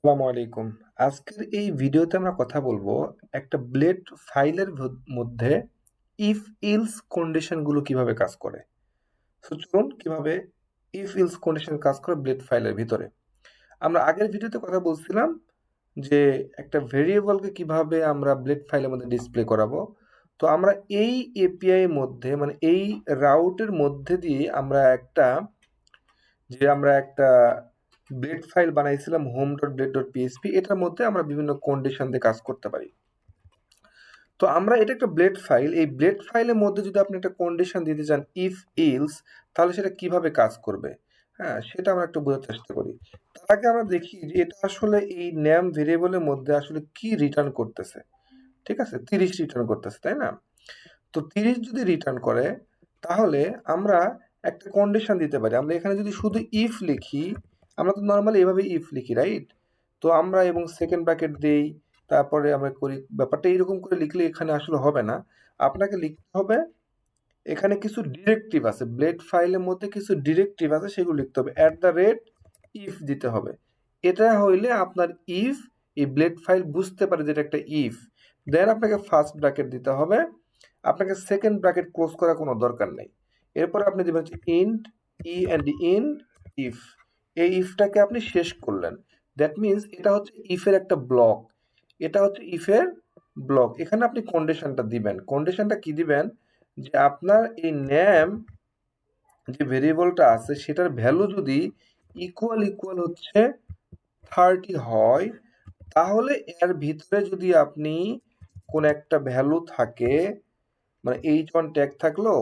আসসালামু আলাইকুম। আজকের এই ভিডিওতে আমরা কথা বলবো একটা ব্লেড ফাইলের মধ্যে ইফ ইলস কন্ডিশন গুলো কিভাবে কাজ করে। তো চলুন কিভাবে ইফ ইলস কন্ডিশন কাজ করে ব্লেড ফাইলের ভিতরে। আমরা আগের ভিডিওতে কথা বলছিলাম যে একটা ভেরিয়েবলকে কিভাবে আমরা ব্লেড ফাইলের মধ্যে ডিসপ্লে করাবো। তো আমরা এই এপিআই এর মধ্যে মানে এই রাউটের মধ্যে দিয়ে আমরা একটা ব্লেড ফাইল বানাইছিলাম home.blade.php, এটার মধ্যে আমরা বিভিন্ন কন্ডিশন দিয়ে কাজ করতে পারি। তো আমরা এটা একটা ব্লেড ফাইল, এই ব্লেড ফাইলের মধ্যে যদি আপনি একটা কন্ডিশন দিতে চান ইফ ইলস, তাহলে সেটা কিভাবে কাজ করবে, হ্যাঁ সেটা আমরা একটু বোঝার চেষ্টা করি। তার আগে আমরা দেখি যে এটা আসলে এই নেম ভেরিয়েবলের মধ্যে আসলে কি রিটার্ন করতেছে। ঠিক আছে, 30 রিটার্ন করতেছে, তাই না? তো 30 যদি রিটার্ন করে, তাহলে আমরা একটা কন্ডিশন দিতে পারি। আমরা এখানে যদি শুধু ইফ লিখি, আমরা তো নর্মালি এভাবে ইফ লিখি, রাইট? তো আমরা এবং সেকেন্ড ব্র্যাকেট দেই, তারপরে আমরা করি। ব্যাপারটা এরকম করে লিখলে এখানে আসলে হবে না। আপনাকে লিখতে হবে, এখানে কিছু ডিরেক্টিভ আছে, ব্লেড ফাইলের মধ্যে কিছু ডিরেক্টিভ আছে, সেগুলো লিখতে হবে। @ইফ দিতে হবে। এটা হইলে আপনার ইফ, এই ব্লেড ফাইল বুঝতে পারে যে এটা একটা ইফ। দেন আপনাকে ফার্স্ট ব্র্যাকেট দিতে হবে, আপনাকে সেকেন্ড ব্র্যাকেট ক্লোজ করার কোনো দরকার নেই। এরপরে আপনি দিবেন হচ্ছে ইন্ট ইন্ট ইফ। এই ইফটাকে আপনি শেষ করলেন। দ্যাট মিনস এটা হচ্ছে ইফের একটা ব্লক। এটা হচ্ছে ইফের ব্লক। এখানে আপনি কন্ডিশনটা দিবেন। কন্ডিশনটা কি দিবেন? যে আপনার এই নেম যে ভেরিয়েবলটা আছে সেটার ভ্যালু যদি ইকুয়াল হচ্ছে 30 হয়, তাহলে এর ভিতরে যদি আপনি কোন একটা ভ্যালু থাকে, মানে h1 ট্যাগ থাকলো,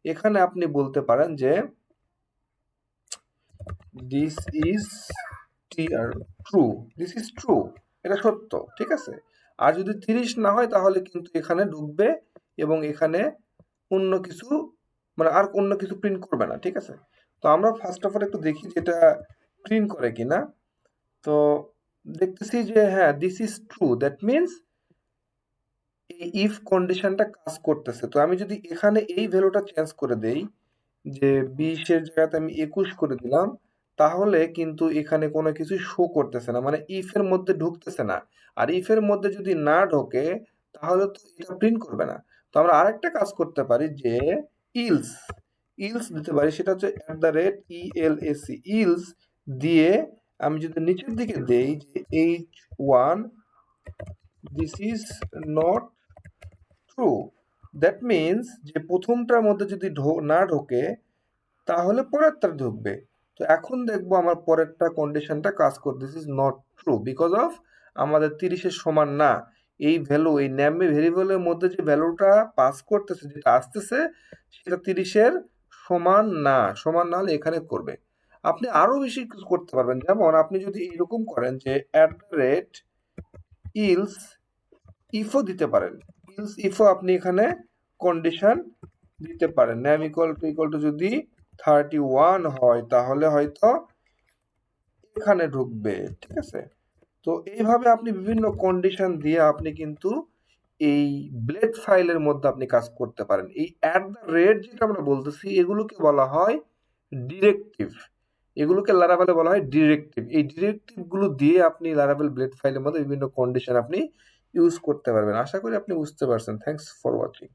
এখানে আপনি বলতে পারেন যে this is true, this is true, এটা সত্য, ঠিক আছে? আর যদি 30 না হয়, তাহলে কিন্তু এখানে ঢুকবে এবং এখানে অন্য কিছু, মানে আর অন্য কিছু প্রিন্ট করবে না, ঠিক আছে? তো আমরা ফার্স্ট অফ অল একটু দেখি যে এটা প্রিন্ট করে কিনা। তো দেখতেছি যে হ্যাঁ, this is true, that means এই ইফ কন্ডিশনটা কাজ করতেছে। তো আমি যদি এখানে এই ভ্যালুটা চেঞ্জ করে দেই, যে 20 এর জায়গাতে আমি 21 করে দিলাম, তাহলে কিন্তু এখানে কোনো কিছু শো করতেছে না, মানে ইফ এর মধ্যে ঢুকতেছে না। আর ইফ এর মধ্যে যদি না ঢোকে, তাহলে তো এটা প্রিন্ট করবে না। তো আমরা আরেকটা কাজ করতে পারি যে ইলস ইলস দিতে পারি, সেটা হচ্ছে @else ইলস দিয়ে আমি যদি নিচের দিকে দেই যে h1 this is not true, that means যে প্রথমটার মধ্যে যদি না ঢোকে, তাহলে পরেরটা ঢুকবে। তো এখন দেখবো আমার পরেরটা কন্ডিশনটা কাজ করে, this is not true because of আমাদের 30 এর সমান না। এই ভ্যালু, এই নেমে ভেরিয়েবলের মধ্যে যে ভ্যালুটা পাস করতেছে, যেটা আসতেছে, সেটা 30 এর সমান না। সমান না হলে এখানে করবে। আপনি আরো বেশি কিছু করতে পারবেন, যেমন আপনি যদি এরকম করেন যে ইলস ইফও দিতে পারেন। ইলস ইফও আপনি এখানে কন্ডিশন দিতে পারেন। নেম ইকুয়াল টু যদি 31 হয়, তাহলে হয়তো এখানে ঢুকবে, ঠিক আছে? তো এইভাবে আপনি বিভিন্ন কন্ডিশন দিয়ে আপনি কিন্তু এই ব্লেড ফাইলের মধ্যে আপনি কাজ করতে পারেন। এই যেটা আমরা বলতেছি, এগুলোকে বলা হয় ডিরেক্টিভ। এগুলোকে লারাভেলে বলা হয় ডিরেক্টিভ। এই ডিরেক্টিভ গুলো দিয়ে আপনি লারাভেল ব্লেড ফাইলের মধ্যে বিভিন্ন কন্ডিশন আপনি ইউজ করতে পারবেন। আশা করি আপনি বুঝতে পারছেন। Thanks for watching.